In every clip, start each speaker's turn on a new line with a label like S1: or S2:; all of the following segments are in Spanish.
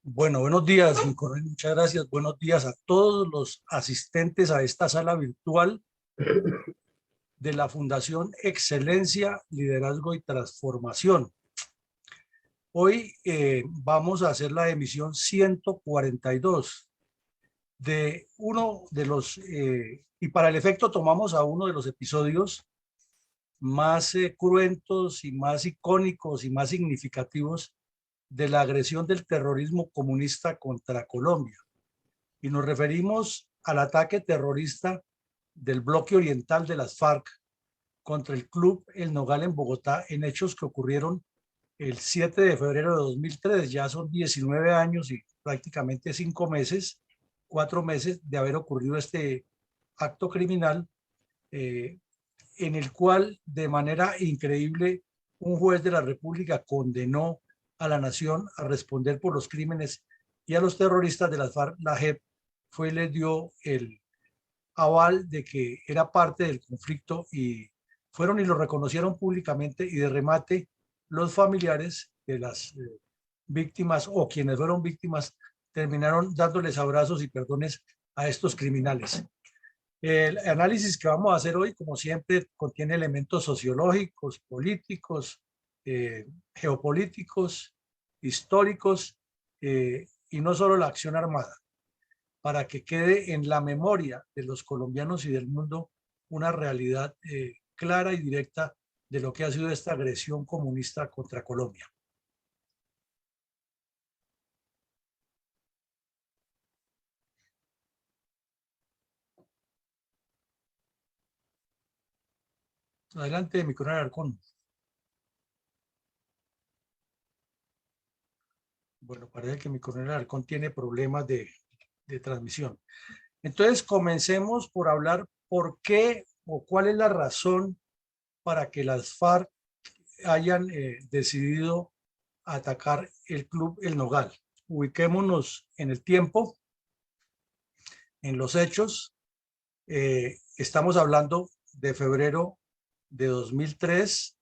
S1: Bueno, buenos días, mi coronel, muchas gracias. Buenos días a todos los asistentes a esta sala virtual de la Fundación Excelencia, Liderazgo y Transformación. Hoy vamos a hacer la emisión 142 de uno de los, y para el efecto tomamos a uno de los episodios más cruentos y más icónicos y más significativos de la agresión del terrorismo comunista contra Colombia. Y nos referimos al ataque terrorista del bloque oriental de las FARC contra el Club El Nogal en Bogotá en hechos que ocurrieron el 7 de febrero de 2003. Ya son 19 años y prácticamente 5 meses, 4 meses de haber ocurrido este acto criminal, eh, en el cual de manera increíble un juez de la República condenó a la nación a responder por los crímenes y a los terroristas de las FARC, la JEP, fue y les dio el aval de que era parte del conflicto y fueron y lo reconocieron públicamente y de remate los familiares de las víctimas o quienes fueron víctimas terminaron dándoles abrazos y perdones a estos criminales. El análisis que vamos a hacer hoy, como siempre, contiene elementos sociológicos, políticos, geopolíticos, históricos, y no solo la acción armada, para que quede en la memoria de los colombianos y del mundo una realidad clara y directa de lo que ha sido esta agresión comunista contra Colombia. Adelante, mi coronel Alarcón. Bueno, parece que mi coronel Alarcón tiene problemas de transmisión. Entonces, comencemos por hablar por qué o cuál es la razón para que las FARC hayan decidido atacar el Club El Nogal. Ubiquémonos en el tiempo, en los hechos. Estamos hablando de febrero de 2003,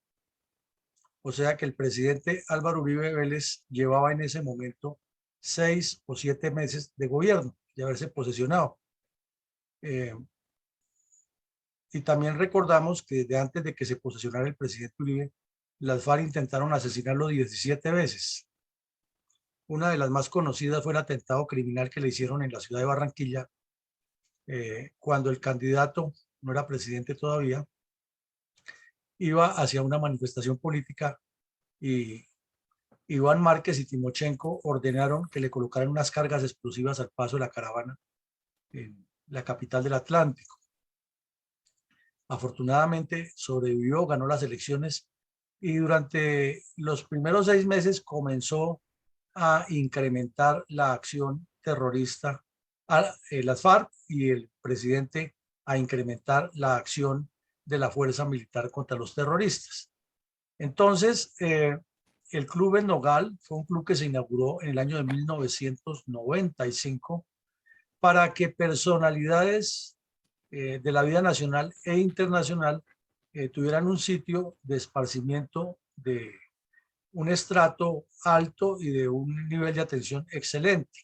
S1: o sea que el presidente Álvaro Uribe Vélez llevaba en ese momento 6 o 7 meses de gobierno, de haberse posesionado. Eh, y también recordamos que desde antes de que se posesionara el presidente Uribe, las FARC intentaron asesinarlo 17 veces. Una de las más conocidas fue el atentado criminal que le hicieron en la ciudad de Barranquilla, cuando el candidato, no era presidente todavía, iba hacia una manifestación política y Iván Márquez y Timochenko ordenaron que le colocaran unas cargas explosivas al paso de la caravana en la capital del Atlántico. Afortunadamente sobrevivió, ganó las elecciones y durante los primeros 6 meses comenzó a incrementar la acción terrorista, a las FARC y el presidente a incrementar la acción de la fuerza militar contra los terroristas. Entonces, el Club El Nogal fue un club que se inauguró en el año de 1995 para que personalidades de la vida nacional e internacional tuvieran un sitio de esparcimiento de un estrato alto y de un nivel de atención excelente.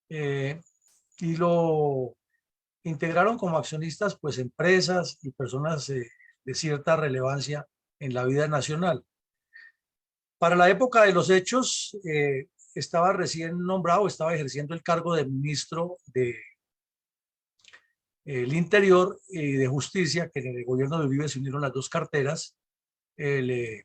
S1: Eh, y lo integraron como accionistas pues empresas y personas de cierta relevancia en la vida nacional. Para la época de los hechos, estaba recién nombrado, estaba ejerciendo el cargo de ministro de el Interior y de Justicia, que en el gobierno de Uribe se unieron las dos carteras, el,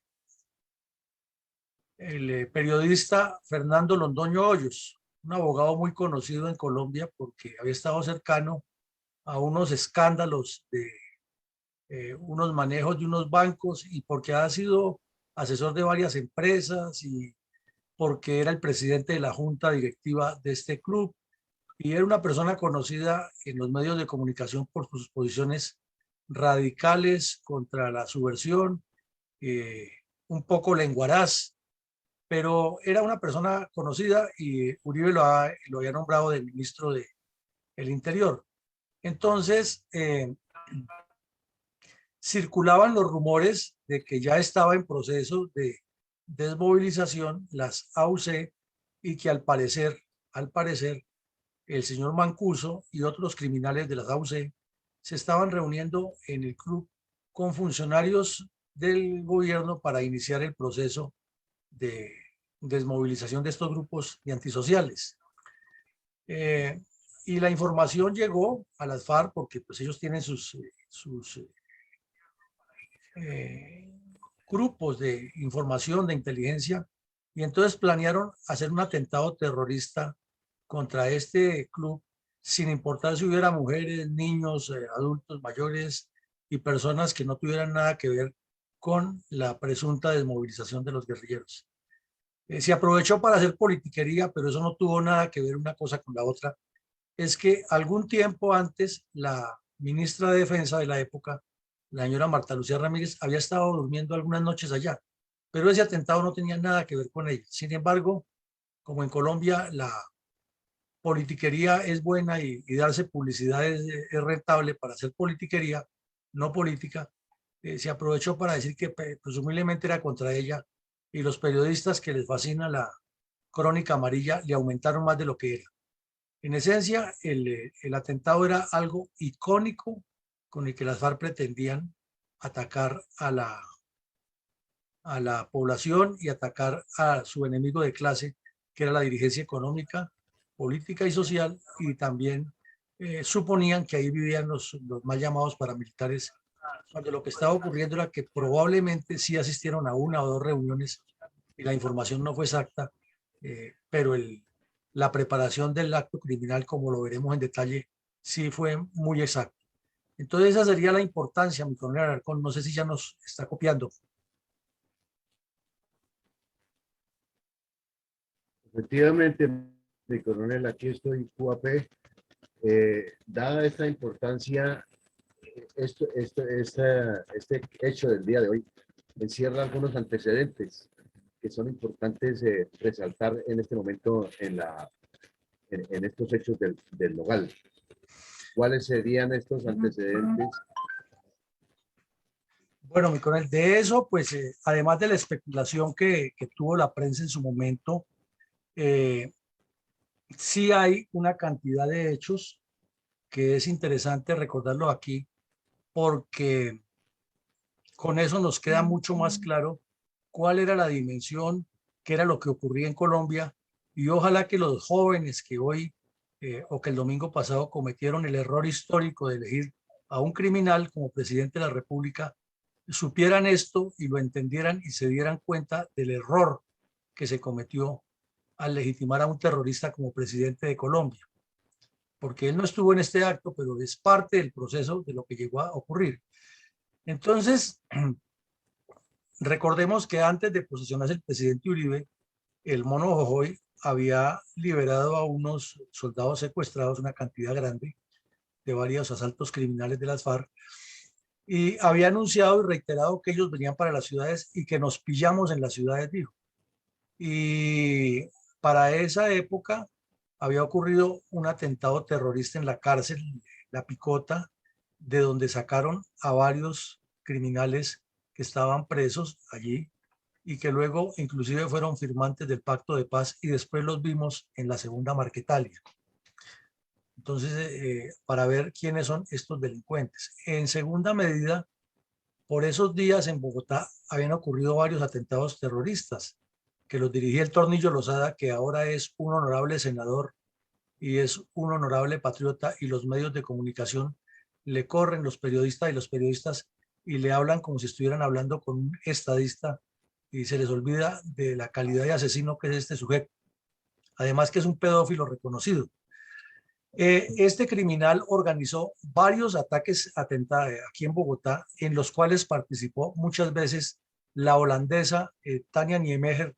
S1: periodista Fernando Londoño Hoyos, un abogado muy conocido en Colombia porque había estado cercano a unos escándalos de unos manejos de unos bancos y porque ha sido asesor de varias empresas y porque era el presidente de la junta directiva de este club y era una persona conocida en los medios de comunicación por sus posiciones radicales contra la subversión, eh, un poco lenguaraz, pero era una persona conocida y Uribe lo había nombrado de ministro del Interior. Entonces, circulaban los rumores de que ya estaba en proceso de desmovilización las AUC y que al parecer, el señor Mancuso y otros criminales de la AUC se estaban reuniendo en el club con funcionarios del gobierno para iniciar el proceso de desmovilización de estos grupos de antisociales. Y la información llegó a las FARC porque pues ellos tienen sus grupos de información, de inteligencia, y entonces planearon hacer un atentado terrorista contra este club, sin importar si hubiera mujeres, niños, adultos mayores y personas que no tuvieran nada que ver con la presunta desmovilización de los guerrilleros. Se aprovechó para hacer politiquería, pero eso no tuvo nada que ver una cosa con la otra. Es que algún tiempo antes, la ministra de Defensa de la época, la señora Marta Lucía Ramírez, había estado durmiendo algunas noches allá, pero ese atentado no tenía nada que ver con ella. Sin embargo, como en Colombia la politiquería es buena y darse publicidad es rentable para hacer politiquería, no política, se aprovechó para decir que presumiblemente era contra ella, y los periodistas que les fascina la crónica amarilla le aumentaron más de lo que era. En esencia, el atentado era algo icónico con el que las FARC pretendían atacar a la población y atacar a su enemigo de clase, que era la dirigencia económica, política y social, y también suponían que ahí vivían los mal llamados paramilitares, cuando lo que estaba ocurriendo era que probablemente sí asistieron a una o dos reuniones y la información no fue exacta, pero la preparación del acto criminal, como lo veremos en detalle, sí fue muy exacta. Entonces esa sería la importancia, mi coronel Alarcón. No sé si ya nos está copiando.
S2: Efectivamente, mi coronel, aquí estoy, QAP. Dada esta importancia, este hecho del día de hoy encierra algunos antecedentes que son importantes resaltar en este momento en estos hechos del Nogal. ¿Cuáles serían estos antecedentes?
S1: Bueno, mi coronel, de eso, pues, además de la especulación que tuvo la prensa en su momento, sí hay una cantidad de hechos que es interesante recordarlo aquí, porque con eso nos queda mucho más claro cuál era la dimensión, qué era lo que ocurría en Colombia, y ojalá que los jóvenes que hoy o que el domingo pasado cometieron el error histórico de elegir a un criminal como presidente de la República supieran esto y lo entendieran y se dieran cuenta del error que se cometió al legitimar a un terrorista como presidente de Colombia, porque él no estuvo en este acto, pero es parte del proceso de lo que llegó a ocurrir. Entonces, recordemos que antes de posesionarse el presidente Uribe, el Mono Jojoy había liberado a unos soldados secuestrados, una cantidad grande de varios asaltos criminales de las FARC, y había anunciado y reiterado que ellos venían para las ciudades y que nos pillamos en las ciudades, dijo. Y para esa época había ocurrido un atentado terrorista en la cárcel, La Picota, de donde sacaron a varios criminales que estaban presos allí y que luego inclusive fueron firmantes del Pacto de Paz, y después los vimos en la segunda Marquetalia. Entonces, para ver quiénes son estos delincuentes. En segunda medida, por esos días en Bogotá habían ocurrido varios atentados terroristas que los dirigía el Tornillo Lozada, que ahora es un honorable senador y es un honorable patriota, y los medios de comunicación le corren los periodistas y le hablan como si estuvieran hablando con un estadista, y se les olvida de la calidad de asesino que es este sujeto. Además que es un pedófilo reconocido. Este criminal organizó varios ataques aquí en Bogotá, en los cuales participó muchas veces la holandesa Tania Niemeyer,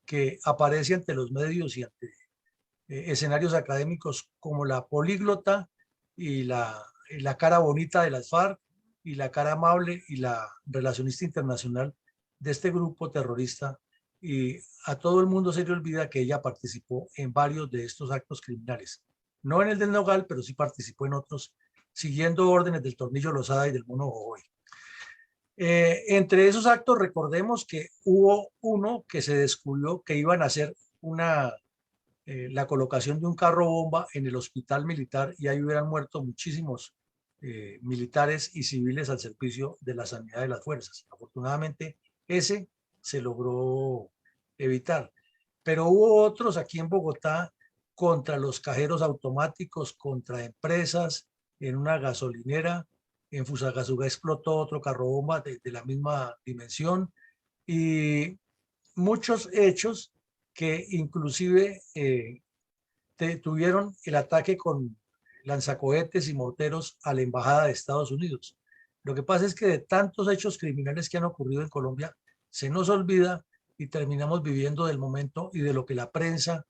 S1: que aparece ante los medios y ante escenarios académicos como la políglota y la cara bonita de las FARC y la cara amable y la relacionista internacional de este grupo terrorista. Y a todo el mundo se le olvida que ella participó en varios de estos actos criminales. No en el del Nogal, pero sí participó en otros, siguiendo órdenes del Tornillo Lozada y del Mono Jojoy. Entre esos actos, recordemos que hubo uno que se descubrió que iban a hacer una la colocación de un carro bomba en el hospital militar y ahí hubieran muerto muchísimos militares y civiles al servicio de la sanidad de las fuerzas. Afortunadamente, ese se logró evitar. Pero hubo otros aquí en Bogotá contra los cajeros automáticos, contra empresas, en una gasolinera. En Fusagasugá explotó otro carro bomba de la misma dimensión y muchos hechos que inclusive tuvieron el ataque con lanzacohetes y morteros a la Embajada de Estados Unidos. Lo que pasa es que de tantos hechos criminales que han ocurrido en Colombia, se nos olvida y terminamos viviendo del momento y de lo que la prensa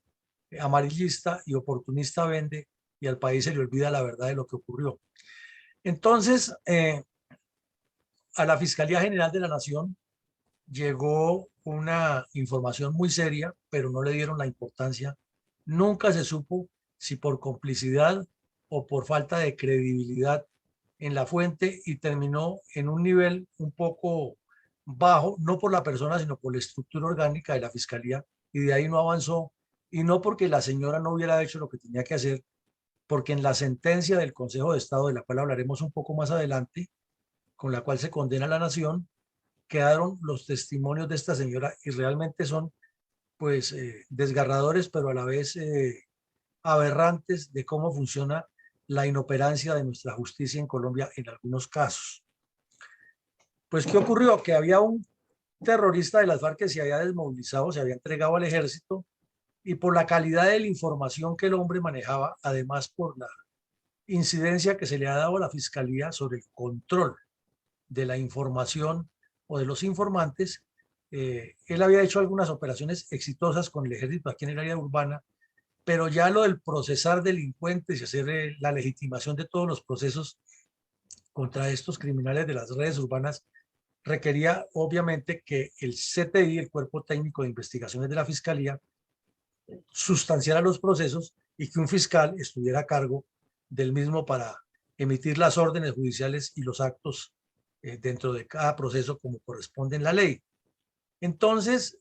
S1: amarillista y oportunista vende y al país se le olvida la verdad de lo que ocurrió. Entonces, a la Fiscalía General de la Nación llegó una información muy seria, pero no le dieron la importancia. Nunca se supo si por complicidad o por falta de credibilidad en la fuente y terminó en un nivel un poco bajo, no por la persona, sino por la estructura orgánica de la Fiscalía y de ahí no avanzó y no porque la señora no hubiera hecho lo que tenía que hacer, porque en la sentencia del Consejo de Estado, de la cual hablaremos un poco más adelante, con la cual se condena a la nación, quedaron los testimonios de esta señora y realmente son pues desgarradores, pero a la vez aberrantes de cómo funciona la inoperancia de nuestra justicia en Colombia en algunos casos. Pues, ¿qué ocurrió? Que había un terrorista de las FARC que se había desmovilizado, se había entregado al ejército y por la calidad de la información que el hombre manejaba, además por la incidencia que se le ha dado a la fiscalía sobre el control de la información o de los informantes, él había hecho algunas operaciones exitosas con el ejército aquí en el área urbana, pero ya lo del procesar delincuentes y hacer la legitimación de todos los procesos contra estos criminales de las redes urbanas requería obviamente que el CTI, el Cuerpo Técnico de Investigaciones de la Fiscalía, sustanciara los procesos y que un fiscal estuviera a cargo del mismo para emitir las órdenes judiciales y los actos dentro de cada proceso como corresponde en la ley. Entonces,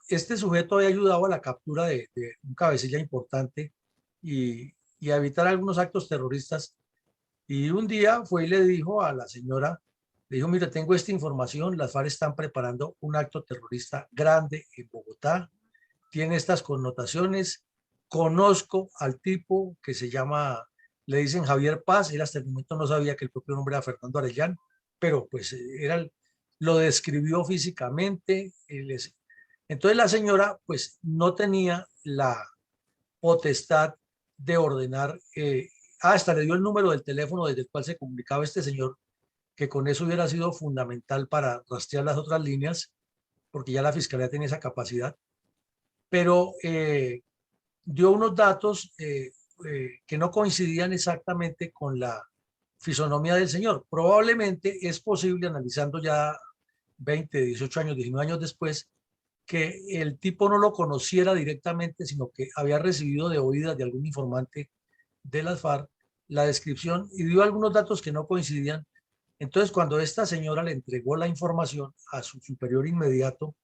S1: este sujeto había ayudado a la captura de un cabecilla importante y a evitar algunos actos terroristas. Y un día fue y le dijo a la señora, le dijo, mira, tengo esta información, las FARC están preparando un acto terrorista grande en Bogotá, tiene estas connotaciones, conozco al tipo que se llama, le dicen Javier Paz, él hasta el momento no sabía que el propio nombre era Fernando Arellán, pero pues lo describió físicamente. Entonces la señora pues no tenía la potestad de ordenar, hasta le dio el número del teléfono desde el cual se comunicaba este señor, que con eso hubiera sido fundamental para rastrear las otras líneas, porque ya la fiscalía tenía esa capacidad, pero dio unos datos que no coincidían exactamente con la fisonomía del señor. Probablemente es posible, analizando ya 20, 18 años, 19 años después, que el tipo no lo conociera directamente, sino que había recibido de oídas de algún informante de las FARC la descripción y dio algunos datos que no coincidían. Entonces, cuando esta señora le entregó la información a su superior inmediato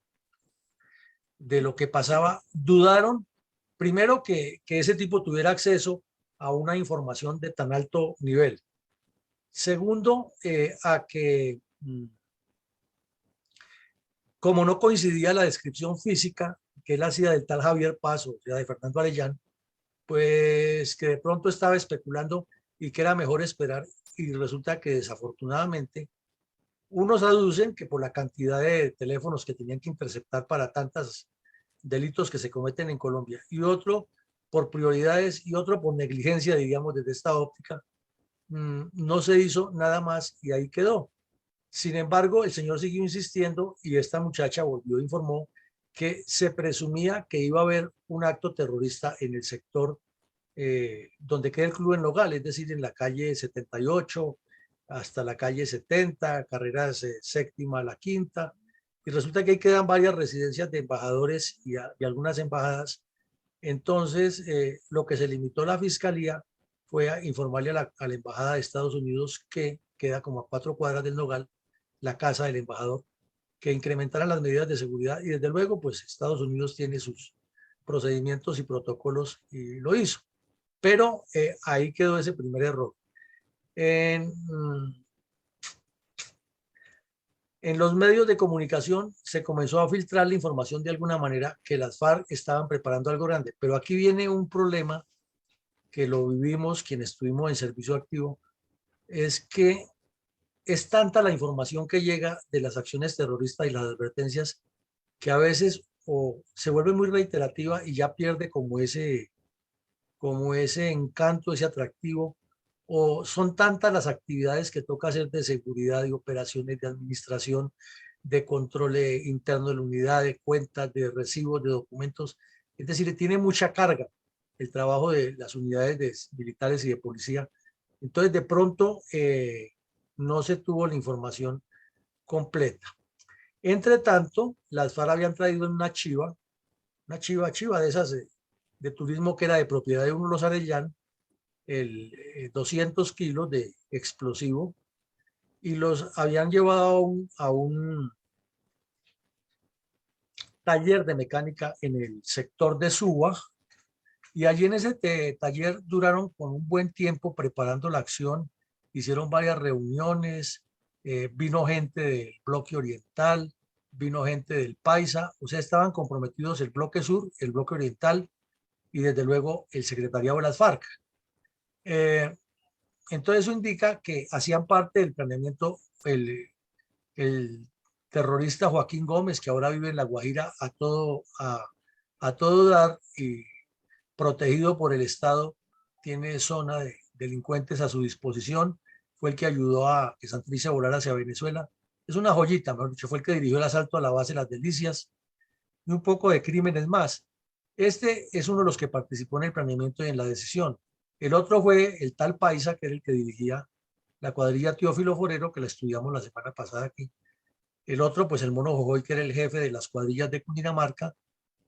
S1: de lo que pasaba, dudaron primero que ese tipo tuviera acceso a una información de tan alto nivel. Segundo, a que como no coincidía la descripción física que él hacía del tal Javier Paz, o sea, de Fernando Arellán, pues que de pronto estaba especulando y que era mejor esperar. Y resulta que desafortunadamente unos aducen que por la cantidad de teléfonos que tenían que interceptar para tantos delitos que se cometen en Colombia, y otro por prioridades y otro por negligencia, diríamos, desde esta óptica, no se hizo nada más y ahí quedó. Sin embargo, el señor siguió insistiendo y esta muchacha volvió e informó que se presumía que iba a haber un acto terrorista en el sector donde queda el club en Nogal, es decir, en la calle 78 hasta la calle 70, carreras séptima a la quinta, y resulta que ahí quedan varias residencias de embajadores y algunas embajadas. Entonces, lo que se limitó la fiscalía fue a informarle a la embajada de Estados Unidos, que queda como a 4 cuadras del Nogal, la casa del embajador, que incrementaran las medidas de seguridad y desde luego pues Estados Unidos tiene sus procedimientos y protocolos y lo hizo. Pero ahí quedó ese primer error. En los medios de comunicación se comenzó a filtrar la información de alguna manera que las FARC estaban preparando algo grande, pero aquí viene un problema que lo vivimos quienes estuvimos en servicio activo, es que es tanta la información que llega de las acciones terroristas y las advertencias que a veces o se vuelve muy reiterativa y ya pierde como ese encanto, ese atractivo, o son tantas las actividades que toca hacer de seguridad, de operaciones, de administración, de control interno de la unidad, de cuentas, de recibos, de documentos. Es decir, tiene mucha carga el trabajo de las unidades militares y de policía. Entonces, de pronto, no se tuvo la información completa. Entre tanto, las FARC habían traído en una chiva de esas de turismo que era de propiedad de uno de los Arellán, 200 kilos de explosivo y los habían llevado a un taller de mecánica en el sector de Suba y allí en ese taller duraron con un buen tiempo preparando la acción, hicieron varias reuniones, vino gente del bloque oriental, vino gente del Paisa, o sea, estaban comprometidos el bloque sur, el bloque oriental y desde luego el secretariado de las FARC. Eh, Entonces eso indica que hacían parte del planeamiento el terrorista Joaquín Gómez, que ahora vive en La Guajira a todo dar y protegido por el Estado, tiene zona de delincuentes a su disposición, fue el que ayudó a que Santrich volara hacia Venezuela. Es una joyita, mejor dicho, fue el que dirigió el asalto a la base Las Delicias y un poco de crímenes más. Este es uno de los que participó en el planeamiento y en la decisión. El otro fue el tal Paisa, que era el que dirigía la cuadrilla Teófilo Forero, que la estudiamos la semana pasada aquí. El otro, pues el Mono Jojoy, que era el jefe de las cuadrillas de Cundinamarca.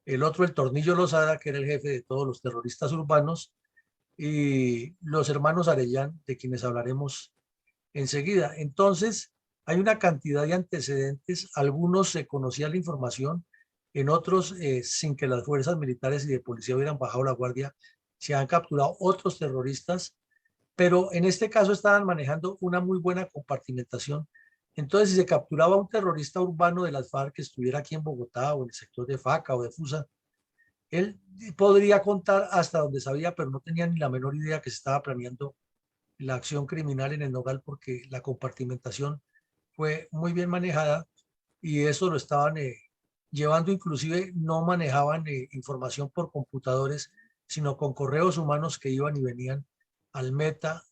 S1: El otro, el Tornillo Lozada, que era el jefe de todos los terroristas urbanos. Y los hermanos Arellán, de quienes hablaremos enseguida. Entonces, hay una cantidad de antecedentes. Algunos se conocía la información, en otros, sin que las fuerzas militares y de policía hubieran bajado la guardia, se han capturado otros terroristas, pero en este caso estaban manejando una muy buena compartimentación. Entonces, si se capturaba un terrorista urbano de las FARC que estuviera aquí en Bogotá o en el sector de Faca o de Fusa, él podría contar hasta donde sabía, pero no tenía ni la menor idea que se estaba planeando la acción criminal en el Nogal porque la compartimentación fue muy bien manejada y eso lo estaban llevando, inclusive no manejaban información por computadores, sino con correos humanos que iban y venían al Meta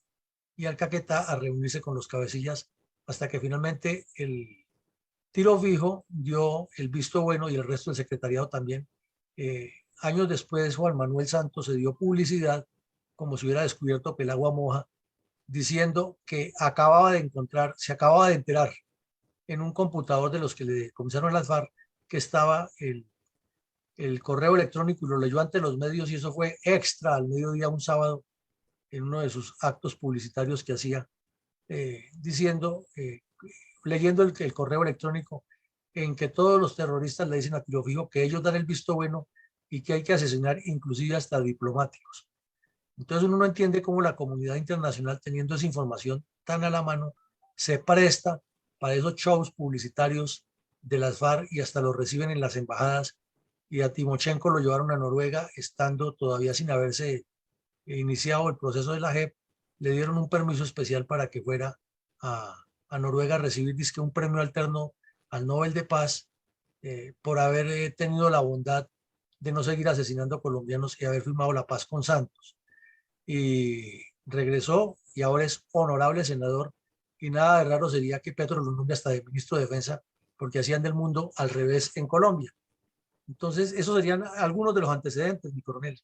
S1: y al Caquetá a reunirse con los cabecillas hasta que finalmente el tiro fijo dio el visto bueno y el resto del secretariado también. Años después, Juan Manuel Santos se dio publicidad como si hubiera descubierto que el agua moja, diciendo que se acababa de enterar en un computador de los que le comenzaron las FARC que estaba el correo electrónico y lo leyó ante los medios y eso fue extra al mediodía un sábado en uno de sus actos publicitarios que hacía, leyendo el correo electrónico en que todos los terroristas le dicen a tiro fijo que ellos dan el visto bueno y que hay que asesinar inclusive hasta diplomáticos. Entonces uno no entiende cómo la comunidad internacional, teniendo esa información tan a la mano, se presta para esos shows publicitarios de las FARC y hasta lo reciben en las embajadas. Y a Timochenko lo llevaron a Noruega, estando todavía sin haberse iniciado el proceso de la JEP, le dieron un permiso especial para que fuera a Noruega a recibir dizque un premio alterno al Nobel de Paz por haber tenido la bondad de no seguir asesinando colombianos y haber firmado la paz con Santos. Y regresó y ahora es honorable senador y nada de raro sería que Petro lo nombre hasta de ministro de Defensa porque hacían del mundo al revés en Colombia. Entonces, esos serían algunos de los antecedentes, mi coronel.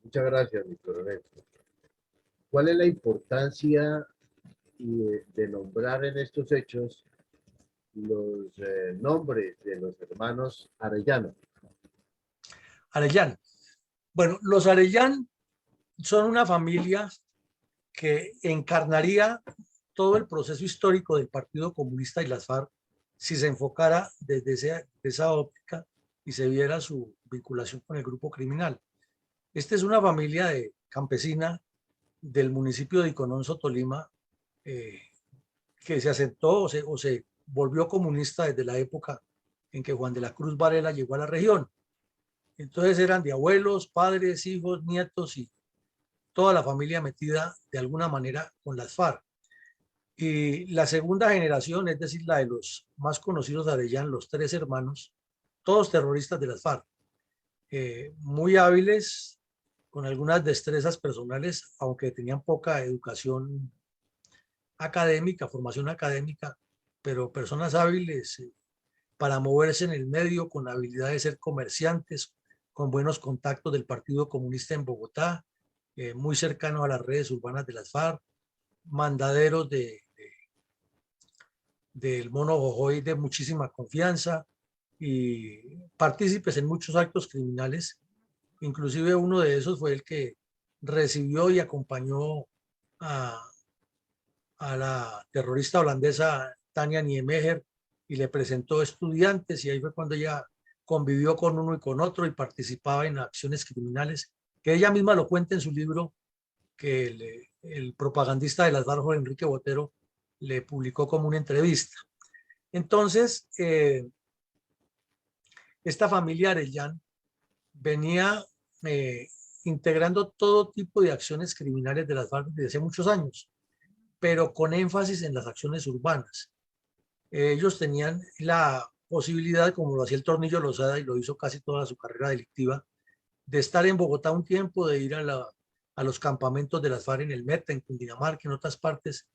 S2: Muchas gracias, mi coronel. ¿Cuál es la importancia de nombrar en estos hechos los nombres de los hermanos Arellano?
S1: Arellán. Bueno, los Arellán son una familia que encarnaría todo el proceso histórico del Partido Comunista y las FARC si se enfocara desde esa óptica y se viera su vinculación con el grupo criminal. Esta es una familia de campesina del municipio de Icononso, Tolima, que se asentó o se volvió comunista desde la época en que Juan de la Cruz Varela llegó a la región. Entonces eran de abuelos, padres, hijos, nietos y toda la familia metida de alguna manera con las FARC. Y la segunda generación, es decir, la de los más conocidos de Arellán, los tres hermanos, todos terroristas de las FARC, muy hábiles, con algunas destrezas personales, aunque tenían poca educación académica, formación académica, pero personas hábiles para moverse en el medio, con habilidad de ser comerciantes, con buenos contactos del Partido Comunista en Bogotá, muy cercanos a las redes urbanas de las FARC, mandaderos del Mono Jojoy de muchísima confianza y partícipes en muchos actos criminales. Inclusive uno de esos fue el que recibió y acompañó a, a la terrorista holandesa Tania Niemeyer y le presentó estudiantes, y ahí fue cuando ella convivió con uno y con otro y participaba en acciones criminales, que ella misma lo cuenta en su libro, que el propagandista de las FARC, Enrique Botero, le publicó como una entrevista. Entonces, esta familia Arellán venía integrando todo tipo de acciones criminales de las FARC desde hace muchos años, pero con énfasis en las acciones urbanas. Ellos tenían la posibilidad, como lo hacía el Tornillo Lozada y lo hizo casi toda su carrera delictiva, de estar en Bogotá un tiempo, de ir a los campamentos de las FARC en el Meta, en Cundinamarca, en otras partes,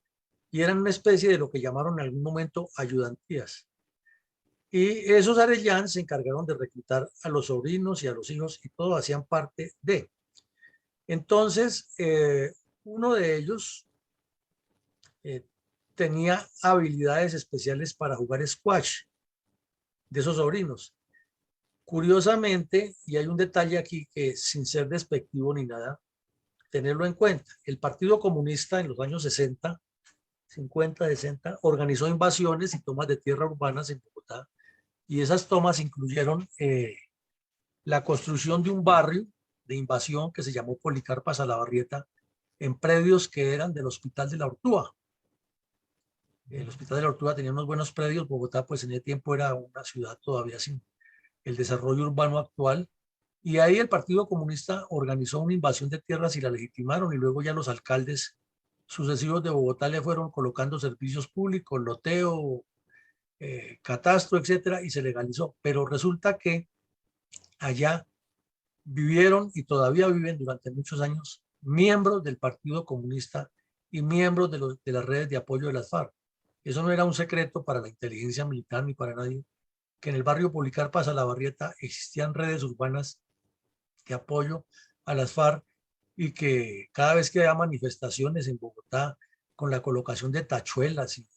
S1: y eran una especie de lo que llamaron en algún momento ayudantías. Y esos Arellán se encargaron de reclutar a los sobrinos y a los hijos, y todos hacían parte de. Entonces, uno de ellos tenía habilidades especiales para jugar squash, de esos sobrinos. Curiosamente, y hay un detalle aquí que sin ser despectivo ni nada, tenerlo en cuenta, el Partido Comunista en los años 60, 50, 60, organizó invasiones y tomas de tierra urbanas en Bogotá, y esas tomas incluyeron la construcción de un barrio de invasión que se llamó Policarpa Salabarrieta, en predios que eran del Hospital de la Ortúa. El Hospital de la Ortúa tenía unos buenos predios. Bogotá, pues en ese tiempo era una ciudad todavía sin el desarrollo urbano actual. Y ahí el Partido Comunista organizó una invasión de tierras y la legitimaron, y luego ya los alcaldes sucesivos de Bogotá le fueron colocando servicios públicos, loteo, catastro, etcétera, y se legalizó. Pero resulta que allá vivieron y todavía viven durante muchos años miembros del Partido Comunista y miembros de las redes de apoyo de las FARC. Eso no era un secreto para la inteligencia militar ni para nadie, que en el barrio Policarpa Salabarrieta existían redes urbanas de apoyo a las FARC, y que cada vez que había manifestaciones en Bogotá con la colocación de tachuelas y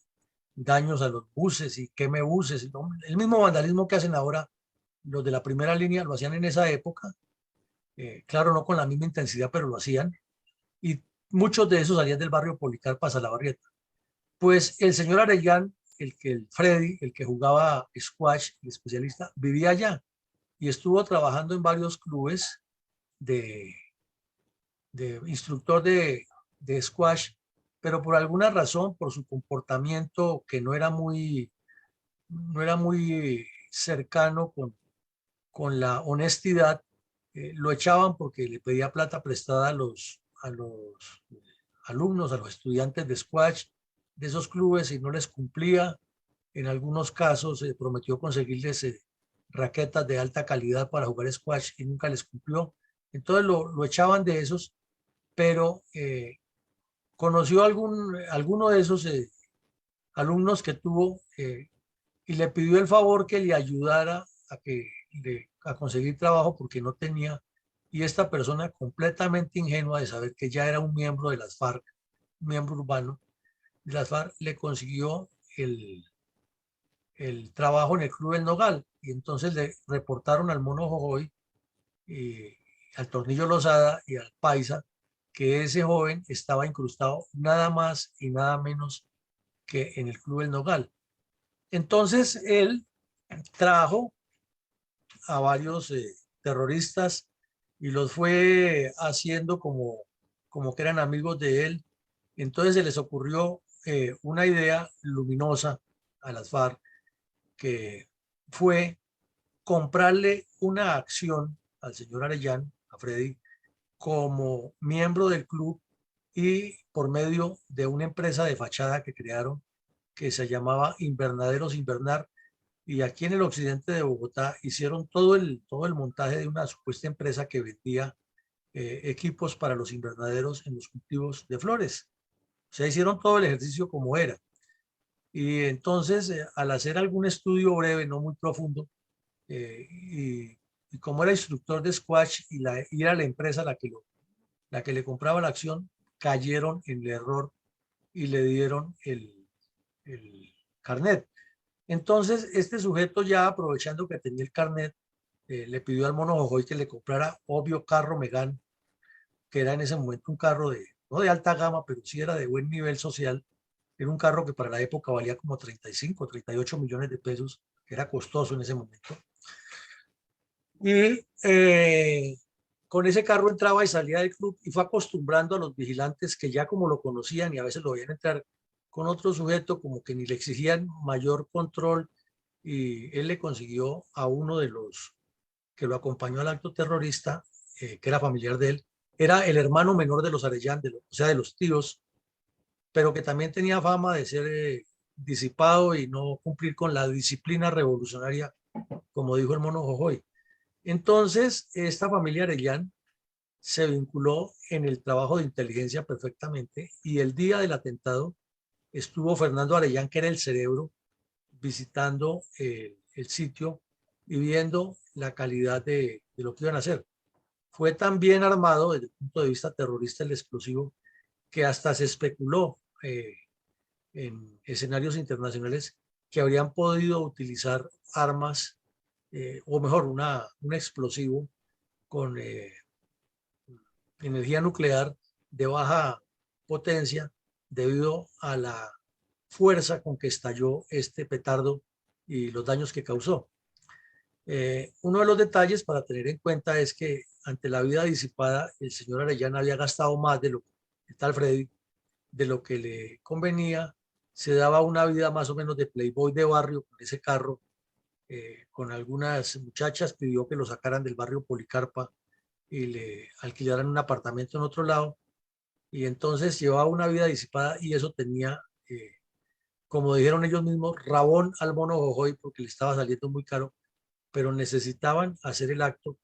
S1: daños a los buses y queme buses, el mismo vandalismo que hacen ahora los de la primera línea, lo hacían en esa época. Claro, no con la misma intensidad, pero lo hacían, y muchos de esos salían del barrio Policarpa Salabarrieta. Pues el señor Arellán, el Freddy, el que jugaba squash, el especialista, vivía allá y estuvo trabajando en varios clubes de, de instructor de squash, pero por alguna razón, por su comportamiento que no era muy cercano con la honestidad, lo echaban porque le pedía plata prestada a los alumnos, a los estudiantes de squash de esos clubes, y no les cumplía. En algunos casos prometió conseguirles raquetas de alta calidad para jugar squash y nunca les cumplió. Entonces lo echaban de esos, pero conoció alguno de esos alumnos que tuvo, y le pidió el favor que le ayudara a conseguir trabajo porque no tenía. Y esta persona, completamente ingenua de saber que ya era un miembro de las FARC, miembro urbano de las FARC, le consiguió el trabajo en el Club del Nogal. Y entonces le reportaron al Mono Jojoy, al Tornillo Lozada y al Paisa, que ese joven estaba incrustado nada más y nada menos que en el Club del Nogal. Entonces él trajo a varios terroristas y los fue haciendo como que eran amigos de él. Entonces se les ocurrió una idea luminosa a las FARC, que fue comprarle una acción al señor Arellán, a Freddy, como miembro del club y por medio de una empresa de fachada que crearon que se llamaba Invernaderos Invernar, y aquí en el occidente de Bogotá hicieron todo el montaje de una supuesta empresa que vendía equipos para los invernaderos en los cultivos de flores. O sea, hicieron todo el ejercicio como era. Y entonces, al hacer algún estudio breve, no muy profundo, y como era instructor de squash y era la empresa la que le compraba la acción, cayeron en el error y le dieron el carnet. Entonces, este sujeto, ya aprovechando que tenía el carnet, le pidió al mono Jojoy que le comprara, obvio, carro Megane, que era en ese momento un carro no de alta gama, pero sí era de buen nivel social. Era un carro que para la época valía como 35, 38 millones de pesos, que era costoso en ese momento. Y con ese carro entraba y salía del club y fue acostumbrando a los vigilantes, que ya como lo conocían y a veces lo veían entrar con otro sujeto, como que ni le exigían mayor control, y él le consiguió a uno de los que lo acompañó al acto terrorista, que era familiar de él, era el hermano menor de los Arellán, o sea, de los tíos, pero que también tenía fama de ser disipado y no cumplir con la disciplina revolucionaria, como dijo el mono Jojoy. Entonces, esta familia Arellán se vinculó en el trabajo de inteligencia perfectamente, y el día del atentado estuvo Fernando Arellán, que era el cerebro, visitando el sitio y viendo la calidad de lo que iban a hacer. Fue tan bien armado desde el punto de vista terrorista el explosivo, que hasta se especuló en escenarios internacionales que habrían podido utilizar armas, o mejor, un explosivo con energía nuclear de baja potencia, debido a la fuerza con que estalló este petardo y los daños que causó. Uno de los detalles para tener en cuenta es que ante la vida disipada, el señor Arellano había gastado más de lo que tal Freddy, de lo que le convenía. Se daba una vida más o menos de playboy de barrio con ese carro, con algunas muchachas, pidió que lo sacaran del barrio Policarpa y le alquilaran un apartamento en otro lado, y entonces llevaba una vida disipada, y eso tenía, como dijeron ellos mismos, rabón al mono Jojoy, porque le estaba saliendo muy caro, pero necesitaban hacer el acto.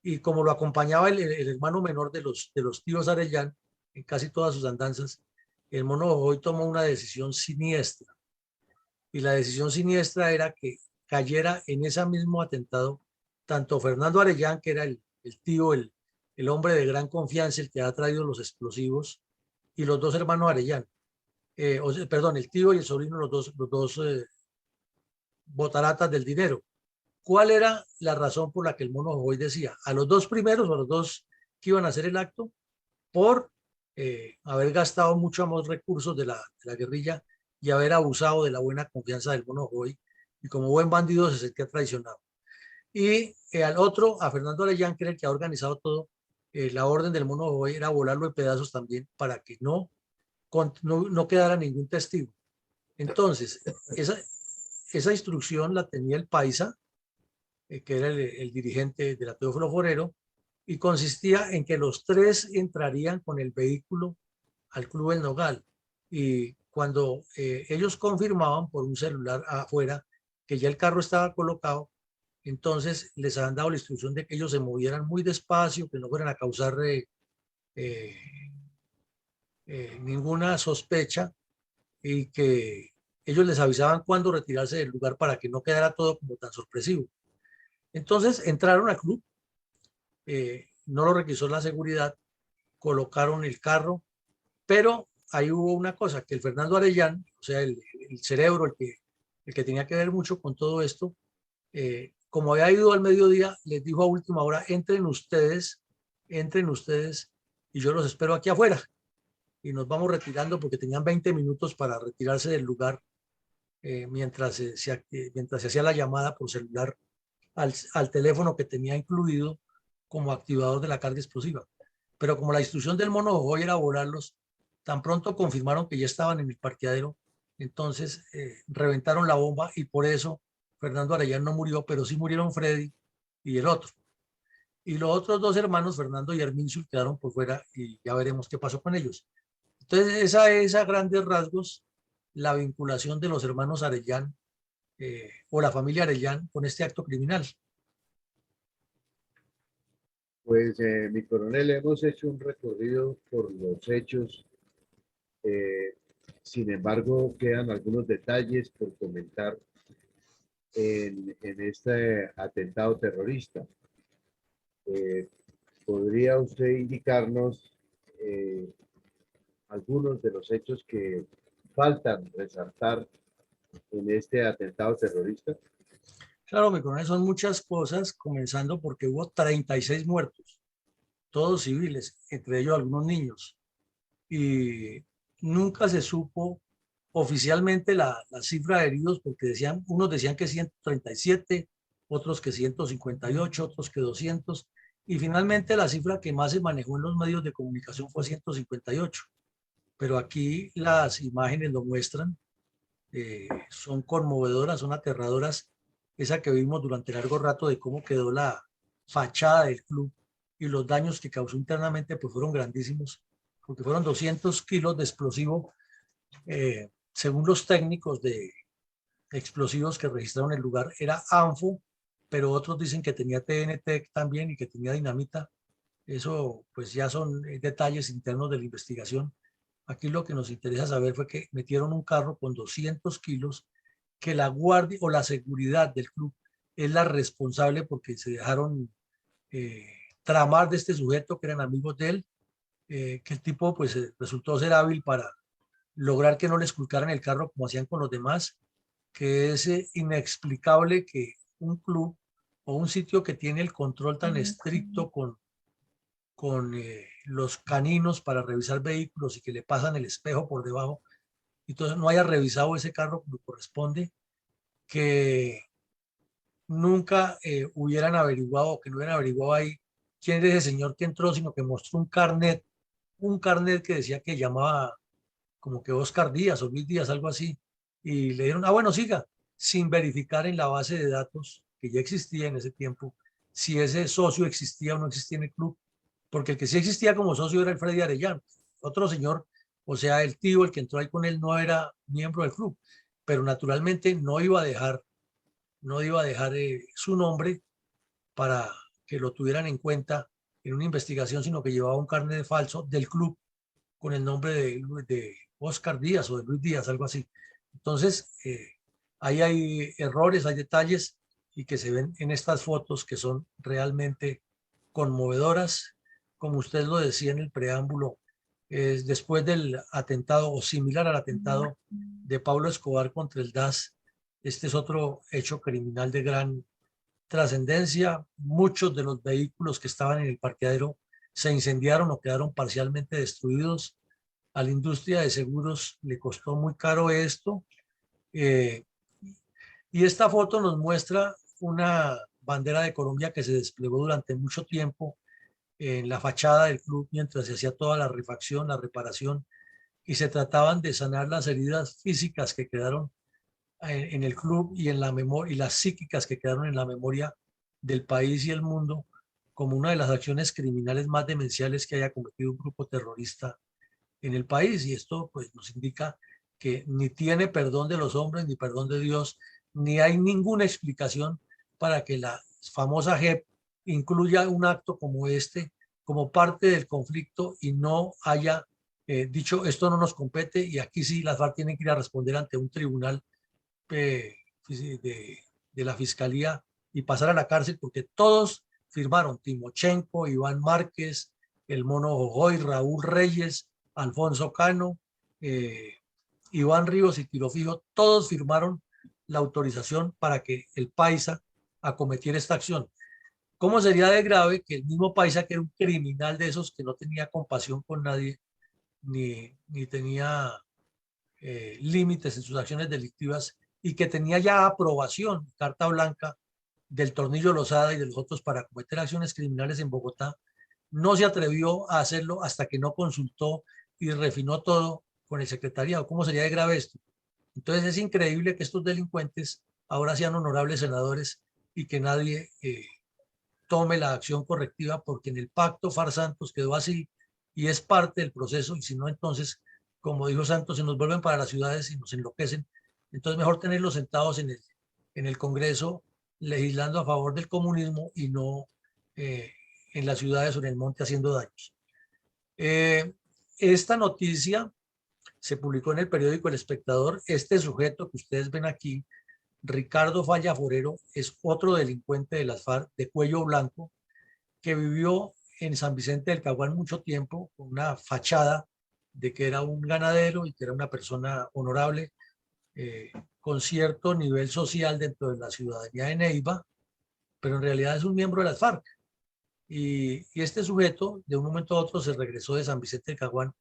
S1: Y como lo acompañaba el hermano menor de los tíos Arellán en casi todas sus andanzas, el mono Jojoy tomó una decisión siniestra. Y la decisión siniestra era que cayera en ese mismo atentado tanto Fernando Arellán, que era el tío, el hombre de gran confianza, el que ha traído los explosivos, y los dos hermanos Arellán. Perdón, el tío y el sobrino, los dos botaratas del dinero. ¿Cuál era la razón por la que el mono Jojoy decía a los dos primeros, o a los dos que iban a hacer el acto? Por haber gastado mucho más recursos de la guerrilla y haber abusado de la buena confianza del mono Jojoy, y como buen bandido se sentía traicionado. Y al otro, a Fernando Arellán, que era el que ha organizado todo, la orden del mono Jojoy era volarlo en pedazos también, para que no quedara ningún testigo. Entonces, esa instrucción la tenía el Paisa, que era el dirigente de la Teófilo Forero, y consistía en que los tres entrarían con el vehículo al Club El Nogal, y cuando ellos confirmaban por un celular afuera que ya el carro estaba colocado, entonces les habían dado la instrucción de que ellos se movieran muy despacio, que no fueran a causar eh, ninguna sospecha, y que ellos les avisaban cuándo retirarse del lugar para que no quedara todo como tan sorpresivo. Entonces entraron al club, no lo requisó la seguridad, colocaron el carro, pero ahí hubo una cosa, que el Fernando Arellán, o sea, el cerebro, el que tenía que ver mucho con todo esto, como había ido al mediodía, les dijo a última hora: entren ustedes, y yo los espero aquí afuera. Y nos vamos retirando, porque tenían 20 minutos para retirarse del lugar, mientras se hacía la llamada por celular al teléfono que tenía incluido como activador de la carga explosiva. Pero como la instrucción del mono Jojoy era volarlos, tan pronto confirmaron que ya estaban en el parqueadero, entonces reventaron la bomba y por eso Fernando Arellán no murió, pero sí murieron Freddy y el otro. Y los otros dos hermanos, Fernando y Hermincio, quedaron por fuera y ya veremos qué pasó con ellos. Entonces, esa es a grandes rasgos la vinculación de los hermanos Arellán o la familia Arellán con este acto criminal.
S2: Pues, mi coronel, hemos hecho un recorrido por los hechos. eh, Sin embargo, quedan algunos detalles por comentar en este atentado terrorista. Eh, ¿Podría usted indicarnos eh, algunos de los hechos que faltan resaltar en este atentado terrorista?
S1: Claro, mi coronel, son muchas cosas, comenzando porque hubo 36 muertos, todos civiles, entre ellos algunos niños. Y nunca se supo oficialmente la cifra de heridos, porque decían, unos decían que 137, otros que 158, otros que 200, y finalmente la cifra que más se manejó en los medios de comunicación fue 158. Pero aquí las imágenes lo muestran, son conmovedoras, son aterradoras, esa que vimos durante largo rato de cómo quedó la fachada del club y los daños que causó internamente pues fueron grandísimos, porque fueron 200 kilos de explosivo, según los técnicos de explosivos que registraron el lugar, era ANFO, pero otros dicen que tenía TNT también y que tenía dinamita. Eso pues ya son detalles internos de la investigación. Aquí lo que nos interesa saber fue que metieron un carro con 200 kilos, que la guardia o la seguridad del club es la responsable porque se dejaron eh, tramar de este sujeto que eran amigos de él, que el tipo pues resultó ser hábil para lograr que no le esculcaran el carro como hacían con los demás, que es inexplicable que un club o un sitio que tiene el control tan estricto con los caninos para revisar vehículos y que le pasan el espejo por debajo, y entonces no haya revisado ese carro como corresponde, que nunca hubieran averiguado, que no hubieran averiguado ahí quién es ese señor que entró, sino que mostró un carnet que decía que llamaba como que Oscar Díaz o Luis Díaz, algo así, y le dieron, ah, bueno, siga, sin verificar en la base de datos que ya existía en ese tiempo, si ese socio existía o no existía en el club, porque el que sí existía como socio era el Freddy Arellano, otro señor, o sea, el tío, el que entró ahí con él, no era miembro del club, pero naturalmente no iba a dejar su nombre para que lo tuvieran en cuenta en una investigación, sino que llevaba un carnet falso del club con el nombre de Oscar Díaz o de Luis Díaz, algo así. Entonces, ahí hay errores, hay detalles y que se ven en estas fotos que son realmente conmovedoras. Como usted lo decía en el preámbulo, después del atentado o similar al atentado de Pablo Escobar contra el DAS, este es otro hecho criminal de gran trascendencia. Muchos de los vehículos que estaban en el parqueadero se incendiaron o quedaron parcialmente destruidos. A la industria de seguros le costó muy caro esto. eh, y esta foto nos muestra una bandera de Colombia que se desplegó durante mucho tiempo en la fachada del club mientras se hacía toda la refacción, la reparación, y se trataban de sanar las heridas físicas que quedaron en el club y en la memoria, y las psíquicas que quedaron en la memoria del país y el mundo, como una de las acciones criminales más demenciales que haya cometido un grupo terrorista en el país. Y esto pues nos indica que ni tiene perdón de los hombres ni perdón de Dios, ni hay ninguna explicación para que la famosa JEP incluya un acto como este como parte del conflicto y no haya dicho esto no nos compete y aquí sí las FARC tienen que ir a responder ante un tribunal eh, de la fiscalía y pasar a la cárcel porque todos firmaron, Timochenko, Iván Márquez, el Mono Jojoy, Raúl Reyes, Alfonso Cano, eh, Iván Ríos y Tirofijo, todos firmaron la autorización para que el Paisa acometiera esta acción. ¿Cómo sería de grave que el mismo Paisa, que era un criminal de esos que no tenía compasión con nadie, ni tenía límites en sus acciones delictivas y que tenía ya aprobación, carta blanca del Tornillo Lozada y de los otros para cometer acciones criminales en Bogotá, no se atrevió a hacerlo hasta que no consultó y refinó todo con el secretariado. ¿Cómo sería de grave esto? Entonces es increíble que estos delincuentes ahora sean honorables senadores y que nadie tome la acción correctiva, porque en el pacto Far Santos quedó así y es parte del proceso, y si no, entonces, como dijo Santos, se nos vuelven para las ciudades y nos enloquecen. Entonces mejor tenerlos sentados en el Congreso legislando a favor del comunismo y no eh, en las ciudades o en el monte haciendo daños. Esta noticia se publicó en el periódico El Espectador. Este sujeto que ustedes ven aquí, Ricardo Falla Forero, es otro delincuente de las FARC de cuello blanco que vivió en San Vicente del Caguán mucho tiempo con una fachada de que era un ganadero y que era una persona honorable, con cierto nivel social dentro de la ciudadanía de Neiva, pero en realidad es un miembro de las FARC. Y este sujeto de un momento a otro se regresó de San Vicente del Caguán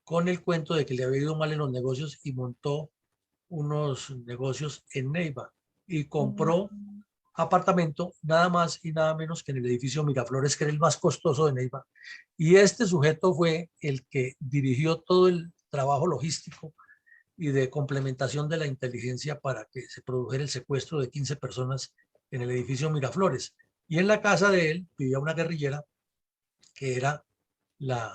S1: con el cuento de que le había ido mal en los negocios y montó unos negocios en Neiva y compró apartamento nada más y nada menos que en el edificio Miraflores, que era el más costoso de Neiva. Y este sujeto fue el que dirigió todo el trabajo logístico y de complementación de la inteligencia para que se produjera el secuestro de 15 personas en el edificio Miraflores. Y en la casa de él vivía una guerrillera que era la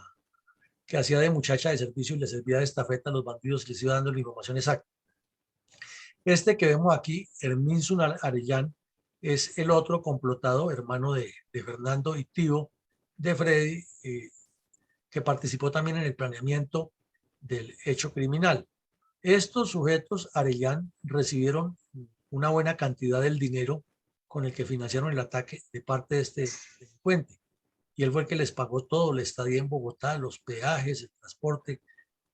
S1: que hacía de muchacha de servicio y le servía de estafeta a los bandidos y les iba dando la información exacta. Este que vemos aquí, Herminsun Arellán, es el otro complotado, hermano de Fernando y tío de Freddy, que participó también en el planeamiento del hecho criminal. Estos sujetos, Arellán, recibieron una buena cantidad del dinero con el que financiaron el ataque de parte de este delincuente. Y él fue el que les pagó todo, la estadía en Bogotá, los peajes, el transporte,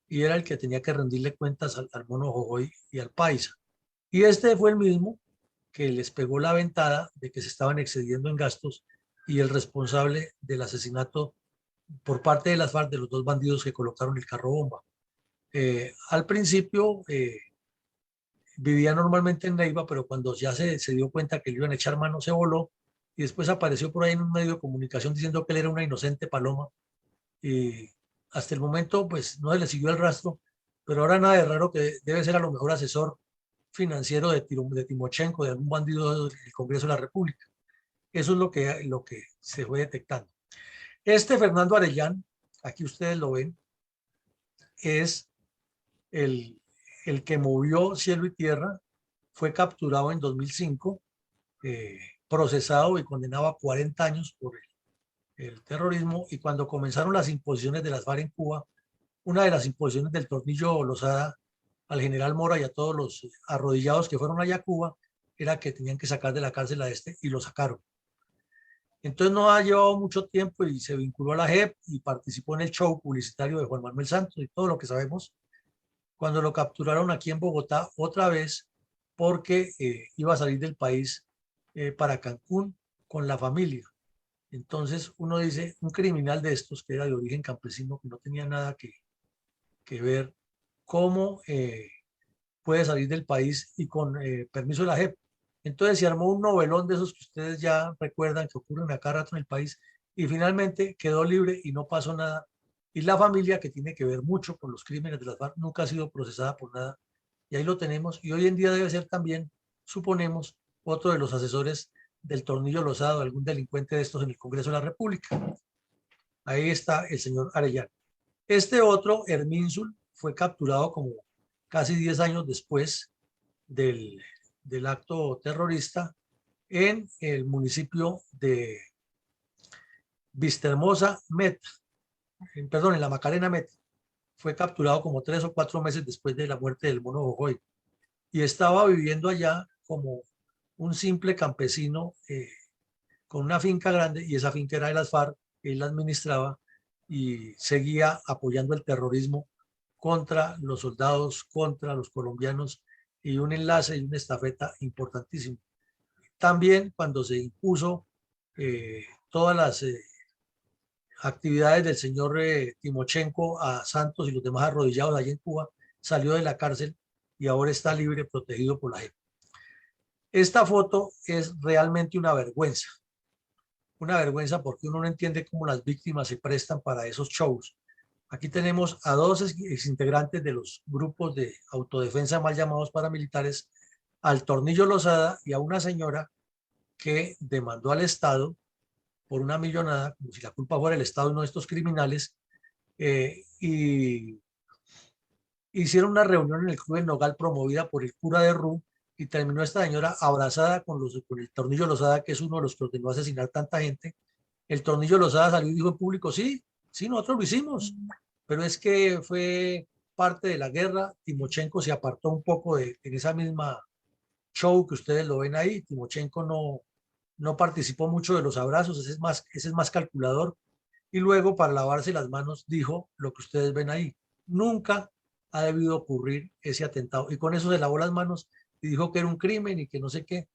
S1: y era el que tenía que rendirle cuentas al mono Jojoy y al paisa. Y este fue el mismo que les pegó la ventada de que se estaban excediendo en gastos y el responsable del asesinato por parte de las FARC de los dos bandidos que colocaron el carro bomba. Al principio vivía normalmente en Neiva, pero cuando ya se dio cuenta que le iban a echar mano, se voló y después apareció por ahí en un medio de comunicación diciendo que él era una inocente paloma. Y hasta el momento, pues no se le siguió el rastro, pero ahora nada de raro que debe ser a lo mejor asesor financiero de Timochenko, de algún bandido del Congreso de la República. Eso es lo que se fue detectando. Este Fernando Arellán, aquí ustedes lo ven, es el, el que movió cielo y tierra, fue capturado en 2005, procesado y condenado a 40 años por el terrorismo, y cuando comenzaron las imposiciones de las FARC en Cuba, una de las imposiciones del Tornillo Lozada al general Mora y a todos los arrodillados que fueron allá a Cuba era que tenían que sacar de la cárcel a este, y lo sacaron. Entonces no ha llevado mucho tiempo y se vinculó a la JEP y participó en el show publicitario de Juan Manuel Santos y todo lo que sabemos, cuando lo capturaron aquí en Bogotá otra vez porque iba a salir del país para Cancún con la familia. Entonces uno dice, un criminal de estos que era de origen campesino, que no tenía nada que ver, cómo puede salir del país y con permiso de la JEP. Entonces se armó un novelón de esos que ustedes ya recuerdan que ocurren acá rato en el país, y finalmente quedó libre y no pasó nada. Y la familia, que tiene que ver mucho con los crímenes de las FARC, nunca ha sido procesada por nada. Y ahí lo tenemos. Y hoy en día debe ser también, suponemos, otro de los asesores del Tornillo Lozado, algún delincuente de estos en el Congreso de la República. Ahí está el señor Arellano. Este otro, Herminsul, fue capturado como casi 10 años después del acto terrorista en el municipio de Vistahermosa, Meta, perdón, en la Macarena Meta. Fue capturado como 3 o 4 meses después de la muerte del mono Jojoy y estaba viviendo allá como un simple campesino con una finca grande, y esa finca era de las FARC, él la administraba y seguía apoyando el terrorismo contra los soldados, contra los colombianos, y un enlace y una estafeta importantísimo. También cuando se impuso todas las actividades del señor Timochenko a Santos y los demás arrodillados allí en Cuba, salió de la cárcel y ahora está libre, protegido por la JEP. Esta foto es realmente una vergüenza porque uno no entiende cómo las víctimas se prestan para esos shows. Aquí tenemos a dos exintegrantes de los grupos de autodefensa mal llamados paramilitares, al Tornillo Lozada y a una señora que demandó al Estado por una millonada, como si la culpa fuera el Estado y no de estos criminales, y hicieron una reunión en el Club del Nogal promovida por el cura de Ru y terminó esta señora abrazada con el Tornillo Lozada, que es uno de los que ordenó asesinar tanta gente. El Tornillo Lozada salió y dijo en público, sí, sí, nosotros lo hicimos, pero es que fue parte de la guerra. Timochenko se apartó un poco en esa misma show que ustedes lo ven ahí. Timochenko no participó mucho de los abrazos, ese es más calculador. Y luego, para lavarse las manos, dijo lo que ustedes ven ahí. Nunca ha debido ocurrir ese atentado. Y con eso se lavó las manos y dijo que era un crimen y que no sé qué.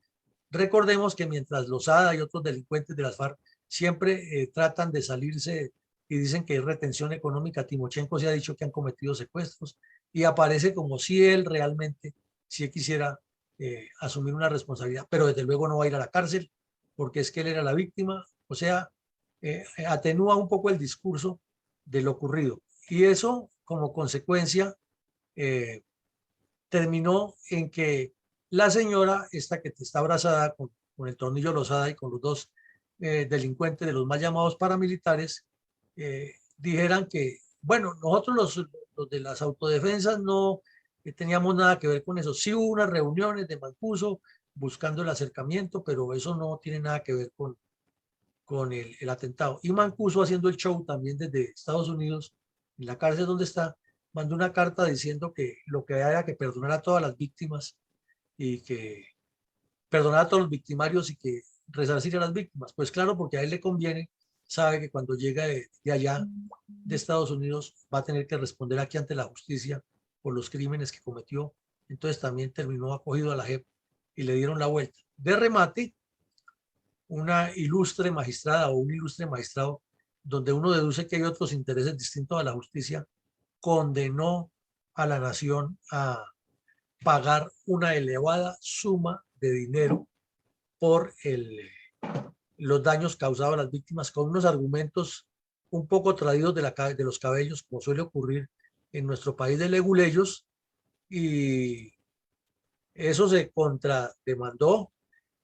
S1: Recordemos que mientras Lozada y otros delincuentes de las FARC siempre tratan de salirse y dicen que hay retención económica, Timochenko se ha dicho que han cometido secuestros y aparece como si él realmente, si él quisiera asumir una responsabilidad, pero desde luego no va a ir a la cárcel porque es que él era la víctima, o sea, atenúa un poco el discurso de lo ocurrido. Y eso, como consecuencia, eh, terminó en que la señora, esta que está abrazada con el Tornillo Lozada y con los dos delincuentes de los mal llamados paramilitares, dijeran que, bueno, nosotros los de las autodefensas no teníamos nada que ver con eso. Sí hubo unas reuniones de Mancuso buscando el acercamiento, pero eso no tiene nada que ver con el atentado. Y Mancuso, haciendo el show también desde Estados Unidos, en la cárcel donde está, mandó una carta diciendo que lo que había era que perdonar a todas las víctimas y que perdonar a todos los victimarios y que resarcir a las víctimas. Pues claro, porque a él le conviene, sabe que cuando llega de allá, de Estados Unidos, va a tener que responder aquí ante la justicia por los crímenes que cometió. Entonces también terminó acogido a la JEP y le dieron la vuelta. De remate, una ilustre magistrada o un ilustre magistrado, donde uno deduce que hay otros intereses distintos a la justicia, condenó a la nación a pagar una elevada suma de dinero por los daños causados a las víctimas, con unos argumentos un poco traídos de los cabellos, como suele ocurrir en nuestro país de leguleyos, y eso se contrademandó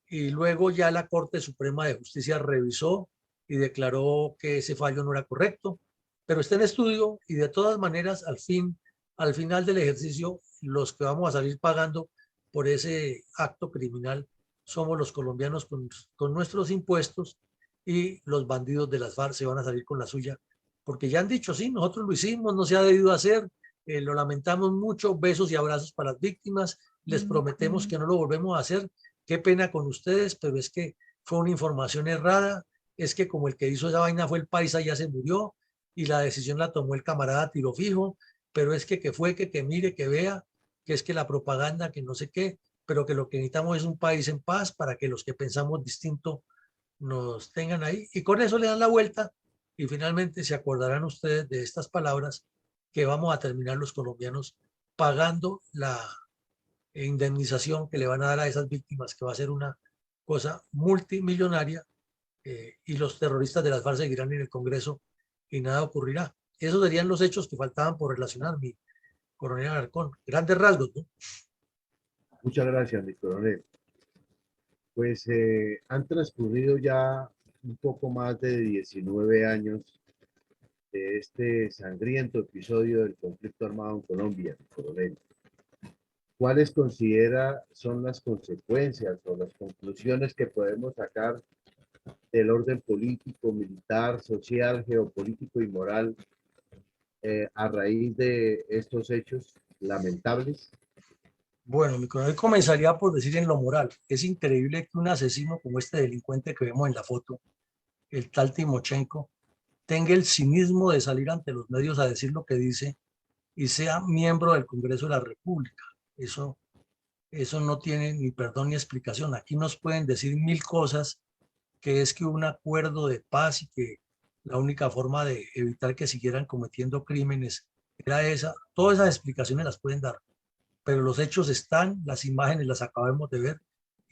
S1: y luego ya la Corte Suprema de Justicia revisó y declaró que ese fallo no era correcto, pero está en estudio y de todas maneras al final del ejercicio los que vamos a salir pagando por ese acto criminal somos los colombianos con nuestros impuestos, y los bandidos de las FARC se van a salir con la suya porque ya han dicho, sí, nosotros lo hicimos, no se ha debido hacer, lo lamentamos mucho, besos y abrazos para las víctimas, les prometemos que no lo volvemos a hacer. Qué pena con ustedes, pero es que fue una información errada, es que como el que hizo esa vaina fue el paisa, ya se murió y la decisión la tomó el camarada tiro fijo, pero es que fue, que mire, que vea, que es que la propaganda, que no sé qué, pero que lo que necesitamos es un país en paz para que los que pensamos distinto nos tengan ahí, y con eso le dan la vuelta y finalmente se acordarán ustedes de estas palabras, que vamos a terminar los colombianos pagando la indemnización que le van a dar a esas víctimas, que va a ser una cosa multimillonaria, y los terroristas de las FARC seguirán en el Congreso y nada ocurrirá. Esos serían los hechos que faltaban por relacionar, mi coronel Alarcón. Grandes rasgos, ¿no?
S2: Muchas gracias, mi coronel. Pues han transcurrido ya un poco más de 19 años de este sangriento episodio del conflicto armado en Colombia, mi coronel. ¿Cuáles considera son las consecuencias o las conclusiones que podemos sacar del orden político, militar, social, geopolítico y moral a raíz de estos hechos lamentables?
S1: Bueno, mi coronel comenzaría por decir en lo moral. Es increíble que un asesino como este delincuente que vemos en la foto, el tal Timochenko, tenga el cinismo de salir ante los medios a decir lo que dice y sea miembro del Congreso de la República. Eso no tiene ni perdón ni explicación. Aquí nos pueden decir mil cosas, que es que hubo un acuerdo de paz y que la única forma de evitar que siguieran cometiendo crímenes era esa. Todas esas explicaciones las pueden dar, pero los hechos están, las imágenes las acabamos de ver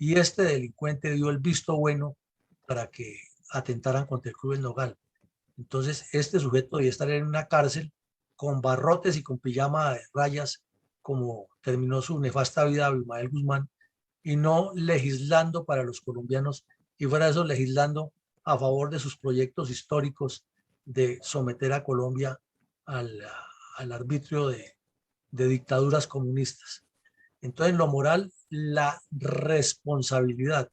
S1: y este delincuente dio el visto bueno para que atentaran contra el Club El Nogal. Entonces, este sujeto debía estar en una cárcel con barrotes y con pijama de rayas, como terminó su nefasta vida Abimael Guzmán, y no legislando para los colombianos, y fuera de eso legislando a favor de sus proyectos históricos de someter a Colombia al, al arbitrio de dictaduras comunistas. Entonces, en lo moral, la responsabilidad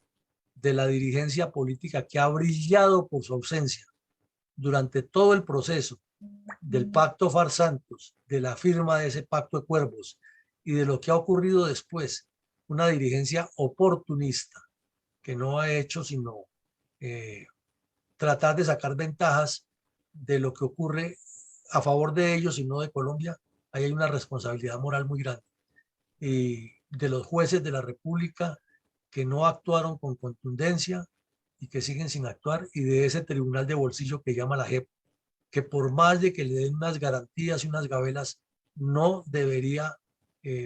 S1: de la dirigencia política que ha brillado por su ausencia durante todo el proceso del pacto Far Santos, de la firma de ese pacto de cuervos y de lo que ha ocurrido después, una dirigencia oportunista que no ha hecho sino tratar de sacar ventajas de lo que ocurre a favor de ellos y no de Colombia. Ahí hay una responsabilidad moral muy grande. Y de los jueces de la República que no actuaron con contundencia y que siguen sin actuar, y de ese tribunal de bolsillo que llama la JEP, que por más de que le den unas garantías y unas gabelas, no debería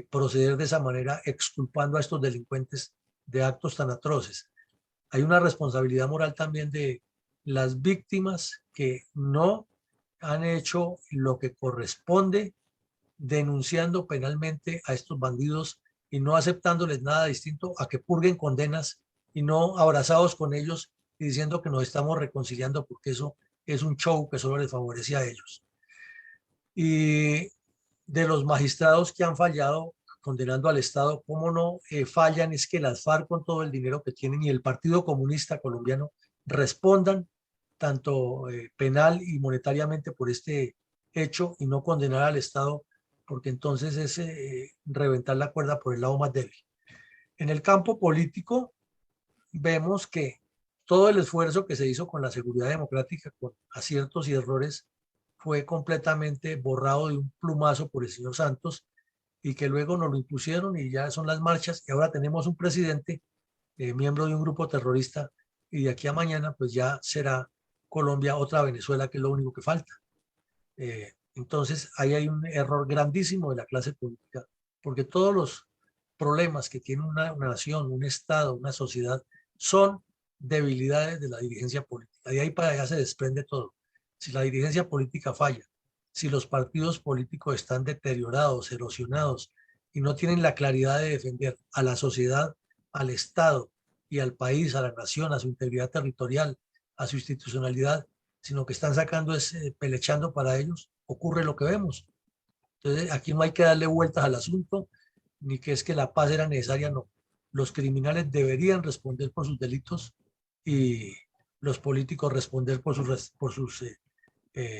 S1: proceder de esa manera, exculpando a estos delincuentes de actos tan atroces. Hay una responsabilidad moral también de las víctimas que no han hecho lo que corresponde, denunciando penalmente a estos bandidos y no aceptándoles nada distinto a que purguen condenas y no abrazados con ellos y diciendo que nos estamos reconciliando, porque eso es un show que solo les favorece a ellos. Y de los magistrados que han fallado condenando al Estado, cómo no fallan es que las FARC, con todo el dinero que tienen, y el Partido Comunista Colombiano respondan tanto penal y monetariamente por este hecho, y no condenar al Estado, porque entonces es reventar la cuerda por el lado más débil. En el campo político vemos que todo el esfuerzo que se hizo con la seguridad democrática, con aciertos y errores, fue completamente borrado de un plumazo por el señor Santos, y que luego nos lo impusieron y ya son las marchas, y ahora tenemos un presidente miembro de un grupo terrorista, y de aquí a mañana pues ya será Colombia otra Venezuela, que es lo único que falta. Entonces ahí hay un error grandísimo de la clase política, porque todos los problemas que tiene una nación, un Estado, una sociedad, son debilidades de la dirigencia política. De ahí para allá se desprende todo. Si la dirigencia política falla, si los partidos políticos están deteriorados, erosionados, y no tienen la claridad de defender a la sociedad, al Estado y al país, a la nación, a su integridad territorial, a su institucionalidad, sino que están sacando pelechando para ellos, ocurre lo que vemos. Entonces, aquí no hay que darle vueltas al asunto, ni que es que la paz era necesaria, no. Los criminales deberían responder por sus delitos, y los políticos responder por sus